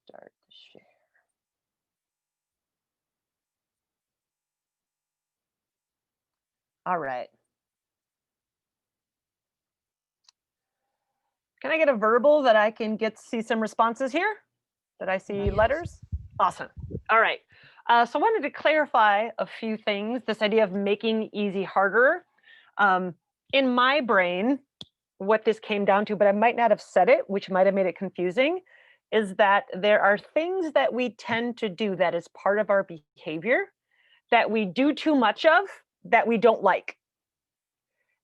Start the share. All right. Can I get a verbal that I can see some responses here? Did I see Yes. letters? Awesome. All right. So I wanted to clarify a few things. This idea of making easy harder. Um, in my brain, what this came down to, but I might not have said it, which might have made it confusing, is that there are things that we tend to do that is part of our behavior that we do too much of that we don't like.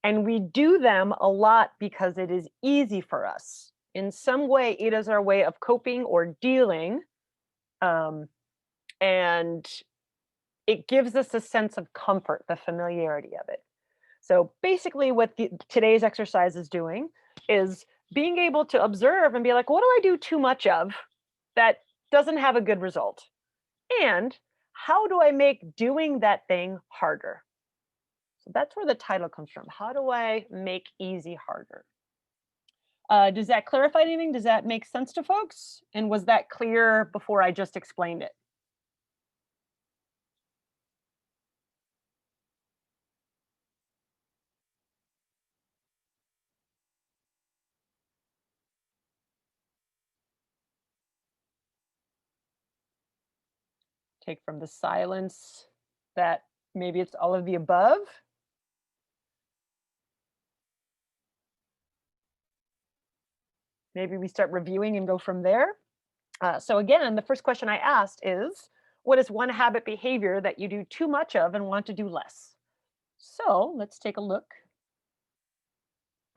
And we do them a lot because it is easy for us. In some way, it is our way of coping or dealing. Um, and it gives us a sense of comfort, the familiarity of it. So basically, what today's exercise is doing is being able to observe and be like, what do I do too much of that doesn't have a good result? And how do I make doing that thing harder? So that's where the title comes from. How do I make easy harder? Does that clarify anything? Does that make sense to folks? And was that clear before I just explained it? Take from the silence that maybe it's all of the above. Maybe we start reviewing and go from there. So again, the first question I asked is, what is one habit behavior that you do too much of and want to do less? So let's take a look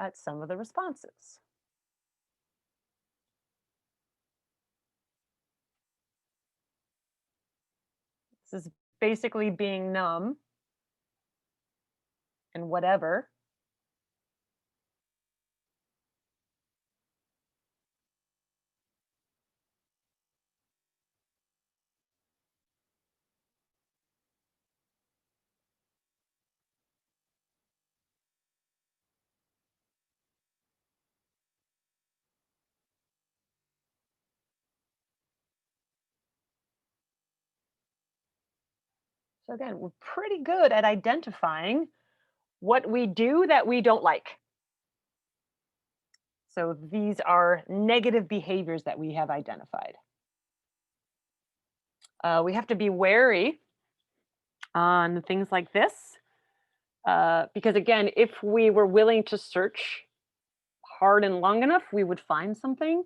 at some of the responses. This is basically being numb and whatever. So again, we're pretty good at identifying what we do that we don't like. So these are negative behaviors that we have identified. We have to be wary on things like this because, again, if we were willing to search hard and long enough, we would find something.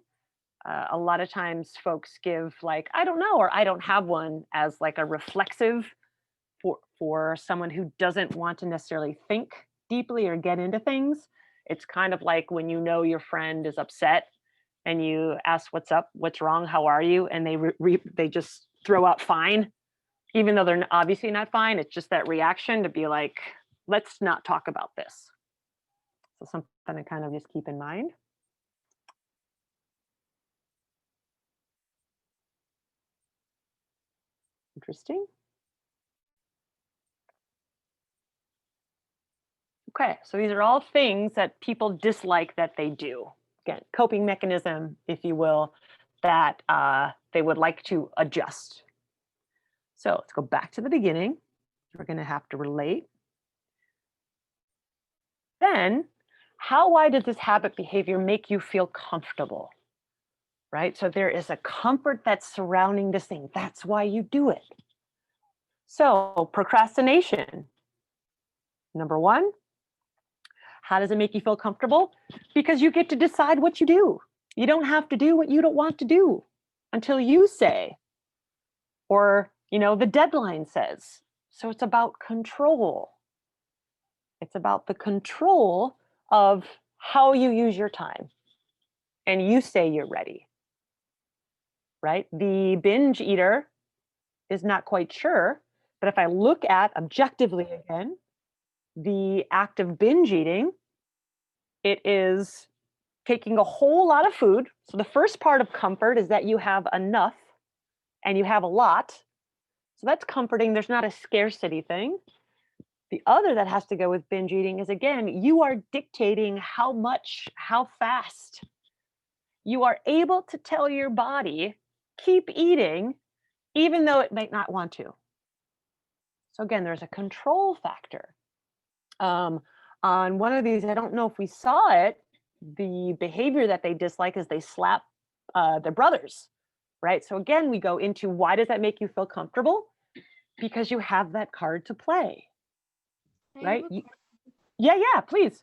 A lot of times, folks give like "I don't know" or "I don't have one" as like a reflexive for someone who doesn't want to necessarily think deeply or get into things. It's kind of like when you know your friend is upset and you ask what's up, what's wrong, how are you, and they just throw out fine, even though they're obviously not fine. It's just that reaction to be like, let's not talk about this. So something to kind of just keep in mind. Interesting. Okay, so these are all things that people dislike that they do. Again, coping mechanism, if you will, that they would like to adjust. So let's go back to the beginning. We're going to have to relate. Then, why does this habit behavior make you feel comfortable? Right? So there is a comfort that's surrounding this thing. That's why you do it. So, procrastination. Number one, how does it make you feel comfortable? Because you get to decide what you do. You don't have to do what you don't want to do until you say, or, the deadline says. So it's about control. It's about the control of how you use your time. And you say you're ready, right? The binge eater is not quite sure. But if I look at objectively again, the act of binge eating, it is taking a whole lot of food. So the first part of comfort is that you have enough and you have a lot. So that's comforting. There's not a scarcity thing. The other that has to go with binge eating is, again, you are dictating how much, how fast. You are able to tell your body keep eating even though it might not want to. So again, there's a control factor. Um, on one of these, I don't know if we saw it, the behavior that they dislike is they slap their brothers, right? So again, we go into why does that make you feel comfortable? Because you have that card to play, I have right? a Yeah, yeah, please.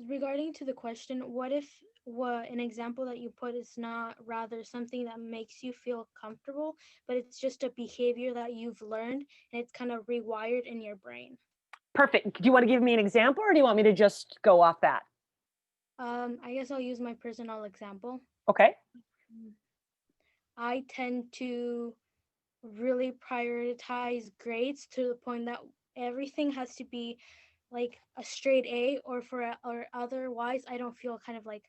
regarding to the question, what if what an example that you put is not rather something that makes you feel comfortable, but it's just a behavior that you've learned and it's kind of rewired in your brain? Perfect. Do you want to give me an example or do you want me to just go off that? I guess I'll use my personal example. Okay. Mm. I tend to really prioritize grades to the point that everything has to be like a straight A, or otherwise I don't feel kind of like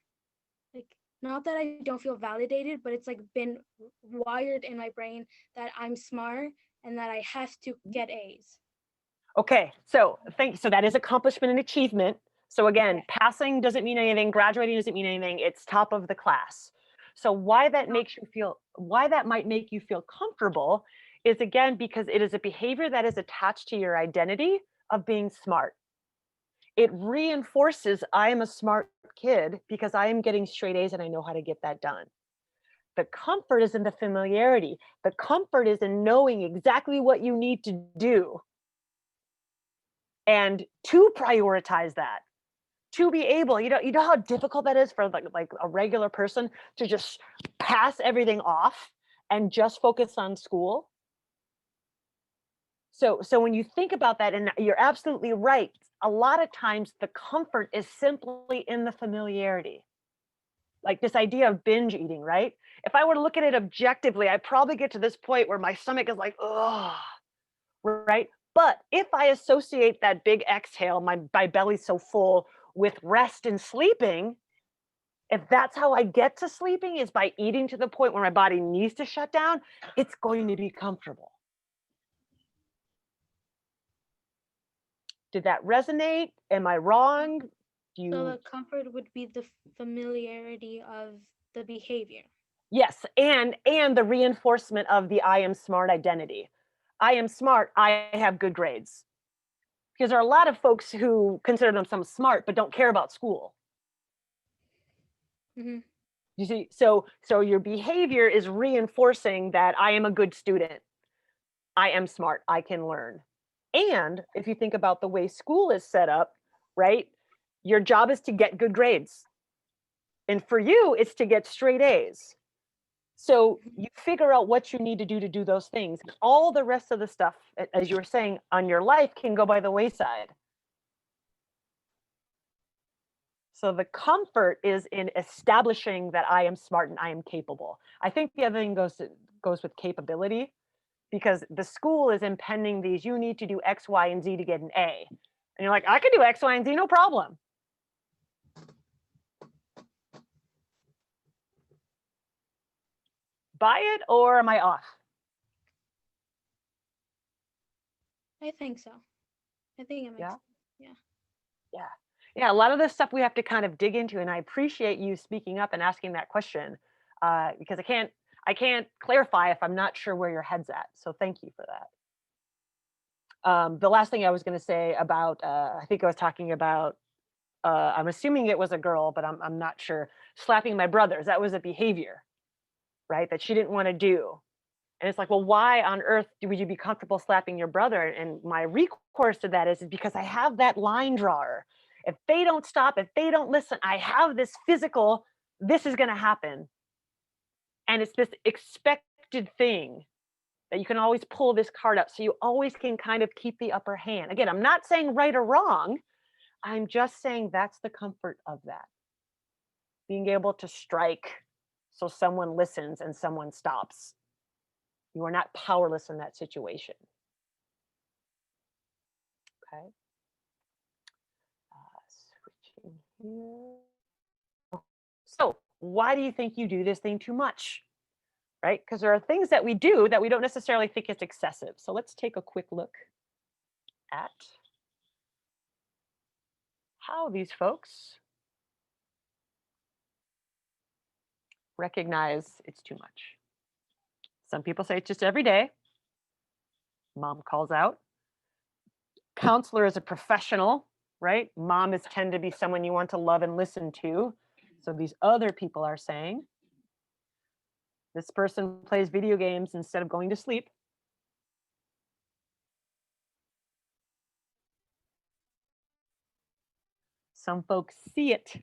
not that I don't feel validated, but it's like been wired in my brain that I'm smart and that I have to get A's. Okay. So thank you. So that is accomplishment and achievement. So Yeah. again, passing doesn't mean anything, graduating doesn't mean anything. It's top of the class. So why that might make you feel comfortable is again because it is a behavior that is attached to your identity of being smart. It reinforces I am a smart kid because I am getting straight A's and I know how to get that done. The comfort is in the familiarity. The comfort is in knowing exactly what you need to do and to prioritize that, to be able, you know how difficult that is for like a regular person to just pass everything off and just focus on school. So when you think about that, and you're absolutely right, a lot of times the comfort is simply in the familiarity. Like this idea of binge eating, right? If I were to look at it objectively, I probably get to this point where my stomach is like, oh, right? But if I associate that big exhale, my belly's so full, with rest and sleeping, if that's how I get to sleeping is by eating to the point where my body needs to shut down, it's going to be comfortable. Did that resonate? Am I wrong? Do So you the comfort would be the familiarity of the behavior. Yes, and the reinforcement of the I am smart identity. I am smart, I have good grades. Because there are a lot of folks who consider themselves smart but don't care about school. Hmm. You see, so your behavior is reinforcing that I am a good student. I am smart, I can learn. And if you think about the way school is set up, right? Your job is to get good grades. And for you, it's to get straight A's. So you figure out what you need to do those things. All the rest of the stuff, as you were saying, on your life can go by the wayside. So the comfort is in establishing that I am smart and I am capable. I think the other thing goes with capability because the school is impending these. You need to do X, Y, and Z to get an A, and you're like, I can do X, Y, and Z, no problem. Buy it, or am I off? I think so. I think it makes Yeah, sense. Yeah. yeah, yeah. A lot of this stuff we have to kind of dig into, and I appreciate you speaking up and asking that question because I can't clarify if I'm not sure where your head's at. So thank you for that. The last thing I was going to say about, I think I was talking about, I'm assuming it was a girl, but I'm not sure, slapping my brothers. That was a behavior, right? That she didn't want to do. And it's like, well, why on earth would you be comfortable slapping your brother? And my recourse to that is because I have that line drawer. If they don't stop, if they don't listen, I have this physical, this is going to happen. And it's this expected thing that you can always pull this card up. So you always can kind of keep the upper hand. Again, I'm not saying right or wrong. I'm just saying that's the comfort of that. Being able to strike so someone listens and someone stops. You are not powerless in that situation. Okay. Switching here. So, why do you think you do this thing too much? Right? Because there are things that we do that we don't necessarily think is excessive. So, let's take a quick look at how these folks recognize it's too much. Some people say it's just every day. Mom calls out. Counselor is a professional, right? Mom is tend to be someone you want to love and listen to. So these other people are saying, this person plays video games instead of going to sleep. Some folks see it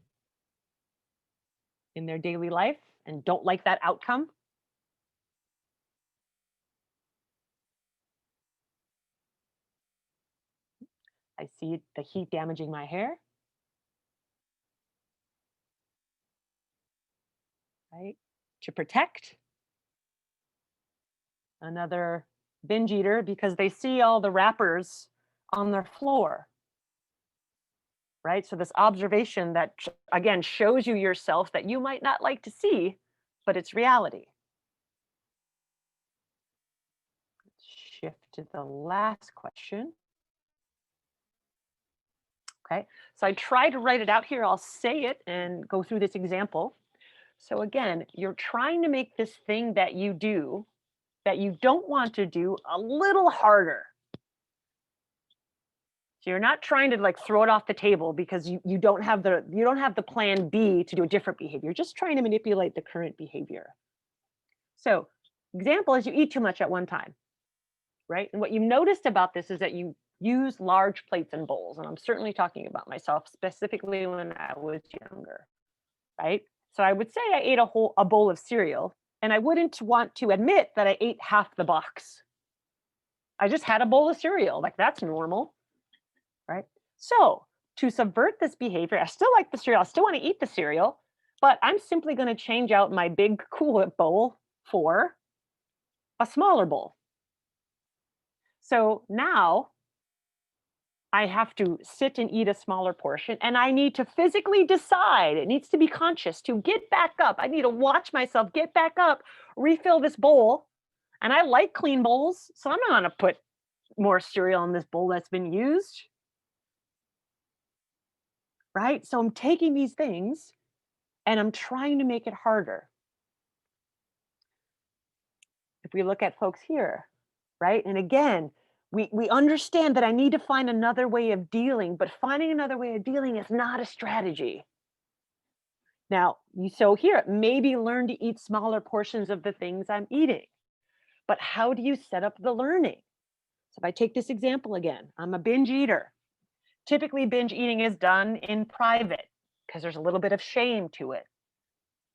in their daily life and don't like that outcome. I see the heat damaging my hair. Right? To protect. Another binge eater because they see all the wrappers on their floor. Right? So this observation that again shows you yourself that you might not like to see, but it's reality. Let's shift to the last question. Okay, so I try to write it out here. I'll say it and go through this example. So again, you're trying to make this thing that you do that you don't want to do a little harder. So you're not trying to like throw it off the table because you don't have the plan B to do a different behavior. You're just trying to manipulate the current behavior. So example is you eat too much at one time, right? And what you noticed about this is that you use large plates and bowls. And I'm certainly talking about myself specifically when I was younger, right? So I would say I ate a bowl of cereal and I wouldn't want to admit that I ate half the box. I just had a bowl of cereal, like that's normal, right? So to subvert this behavior, I still like the cereal, I still want to eat the cereal, but I'm simply going to change out my big cool bowl for a smaller bowl. So now I have to sit and eat a smaller portion and I need to physically decide, it needs to be conscious to get back up. I need to watch myself get back up, refill this bowl. And I like clean bowls, so I'm not going to put more cereal in this bowl that's been used. Right? So I'm taking these things and I'm trying to make it harder. If we look at folks here, right? And again, we understand that I need to find another way of dealing, but finding another way of dealing is not a strategy. Now, so here, maybe learn to eat smaller portions of the things I'm eating. But how do you set up the learning? So if I take this example again, I'm a binge eater. Typically, binge eating is done in private because there's a little bit of shame to it,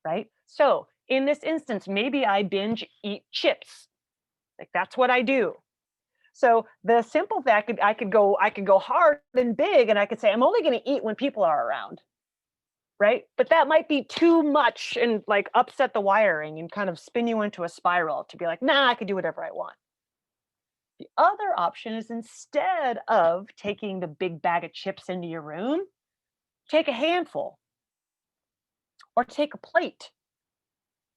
right? So in this instance, maybe I binge eat chips. Like that's what I do. So the simple fact I could go hard and big and I could say I'm only going to eat when people are around. Right? But that might be too much and like upset the wiring and kind of spin you into a spiral to be like, nah, I can do whatever I want. The other option is instead of taking the big bag of chips into your room, take a handful or take a plate.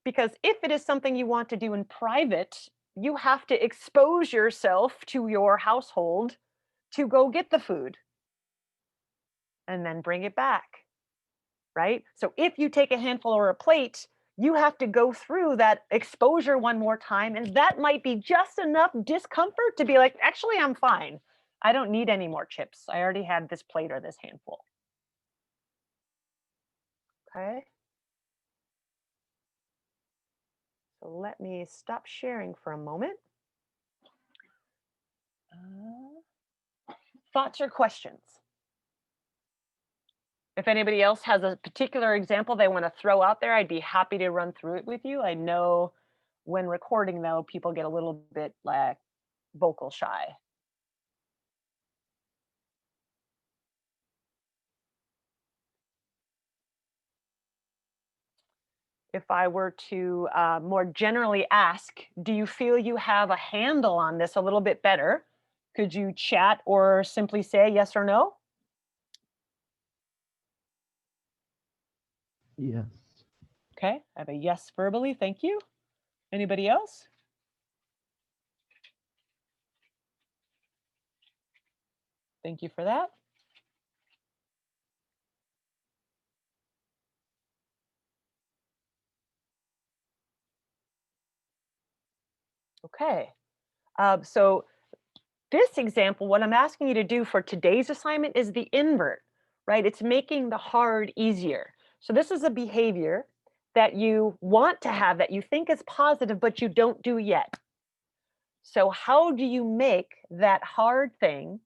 Because if it is something you want to do in private, you have to expose yourself to your household to go get the food and then bring it back. Right? So if you take a handful or a plate, you have to go through that exposure one more time. And that might be just enough discomfort to be like, actually, I'm fine. I don't need any more chips. I already had this plate or this handful. Okay. So let me stop sharing for a moment. Thoughts or questions? If anybody else has a particular example they want to throw out there, I'd be happy to run through it with you. I know when recording, though, people get a little bit like vocal shy. If I were to more generally ask, do you feel you have a handle on this a little bit better? Could you chat or simply say yes or no? Yes. Okay, I have a yes verbally, thank you. Anybody else? Thank you for that. Okay. So this example, what I'm asking you to do for today's assignment is the invert, right? It's making the hard easier. So this is a behavior that you want to have that you think is positive, but you don't do yet. So how do you make that hard thing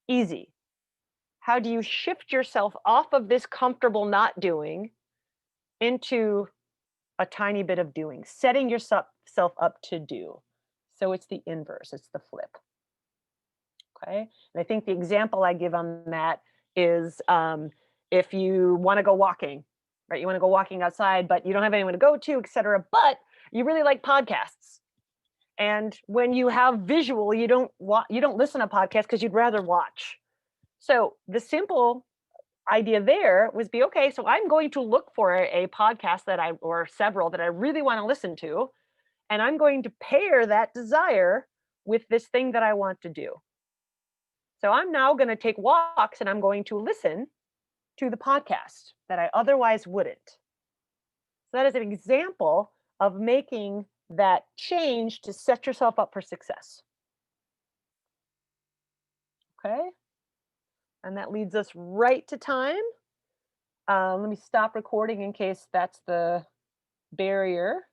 easy? How do you shift yourself off of this comfortable not doing into a tiny bit of doing, setting yourself up to do? So it's the inverse, it's the flip. Okay. And I think the example I give on that is if you want to go walking, right? You want to go walking outside, but you don't have anyone to go to, et cetera. But you really like podcasts. And when you have visual, you don't listen to podcasts because you'd rather watch. So the simple idea there was be okay. So I'm going to look for a podcast or several that I really want to listen to, and I'm going to pair that desire with this thing that I want to do. So I'm now going to take walks and I'm going to listen to the podcast that I otherwise wouldn't. So that is an example of making that change to set yourself up for success. Okay. And that leads us right to time. Let me stop recording in case that's the barrier.